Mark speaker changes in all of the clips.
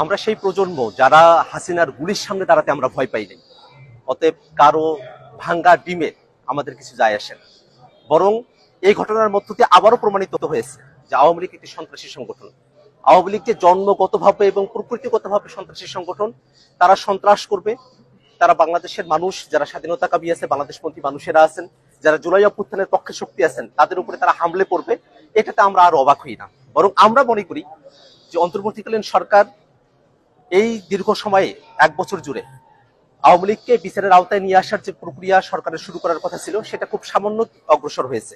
Speaker 1: আমরা সেই প্রজন্ম যারা হাসিনার গুলির সামনে দাঁড়াতে আমরা ভয় পাই নাই। অতএব কারো ভাঙ্গা ডিমে আমাদের কিছু যায় আসে না। বরং এই ঘটনার মধ্য দিয়ে আবারও প্রমাণিত হয়েছে যে আওয়ামী লীগ একটি সন্ত্রাসী সংগঠন। আওয়ামী লীগ যে জন্মগতভাবে এবং প্রকৃতিগতভাবে সন্ত্রাসী সংগঠন, তারা সন্ত্রাস করবে, তারা বাংলাদেশের মানুষ যারা স্বাধীনতাকামী আছে, বাংলাদেশপন্থী মানুষেরা আছেন, যারা জুলাই অভ্যুত্থানের পক্ষে শক্তি আছেন, তাদের উপরে তারা হামলে পড়বে, এটাতে আমরা আর অবাক হই না। বরং আমরা মনে করি যে অন্তর্বর্তীকালীন সরকার এই দীর্ঘ সময়ে 1 বছর জুড়ে আওয়ামী লীগকে বিচারের আওতায় নিয়ে আসার যে প্রক্রিয়া সরকারের শুরু করার কথা ছিল, সেটা খুব সামান্য অগ্রসর হয়েছে।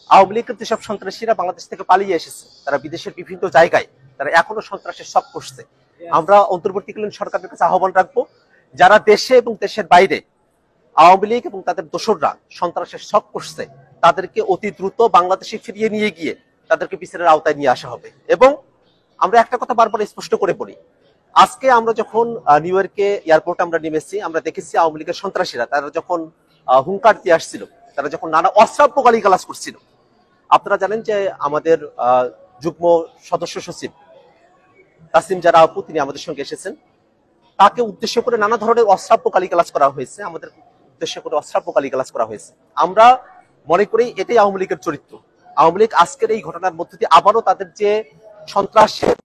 Speaker 1: আওয়ামী লীগের যেসব সন্ত্রাসীরা বাংলাদেশ থেকে পালিয়ে এসেছে, তারা বিদেশের বিভিন্ন জায়গায় তারা এখনো সন্ত্রাসের শখ করছে। আমরা অন্তর্বর্তীকালীন সরকারের কাছে আহ্বান রাখবো, যারা দেশে এবং দেশের বাইরে আওয়ামী লীগ এবং তাদের দোসররা সন্ত্রাসের শখ করছে, তাদেরকে অতি দ্রুত বাংলাদেশে ফিরিয়ে নিয়ে গিয়ে তাদেরকে বিচারের আওতায় নিয়ে আসা হবে। এবং আমরা একটা কথা বারবার স্পষ্ট করে বলি, আজকে আমরা যখন নিউ ইয়র্কে এয়ারপোর্টে আমরা নেমেছি, আমরা দেখেছি আওয়ামী লীগের সন্ত্রাসীরা তারা যখন হুঙ্কার দিয়ে আসছিল, তারা যখন নানা অশ্রাব্য গালিগালাজ করছিল। আপনারা জানেন যে আমাদের যুগ্ম সদস্য সচিব তাসিম জারা আপু, তিনি আমাদের সঙ্গে এসেছেন, তাকে উদ্দেশ্য করে নানা ধরনের অশ্রাব্য গালিগালাজ করা হয়েছে, আমাদের উদ্দেশ্য করে অশ্রাব্য গালিগালাজ করা হয়েছে। আমরা মনে করি এটাই আওয়ামী লীগের চরিত্র। আওয়ামী লীগ আজকের এই ঘটনার মধ্যে দিয়ে আবারও তাদের যে সন্ত্রাসের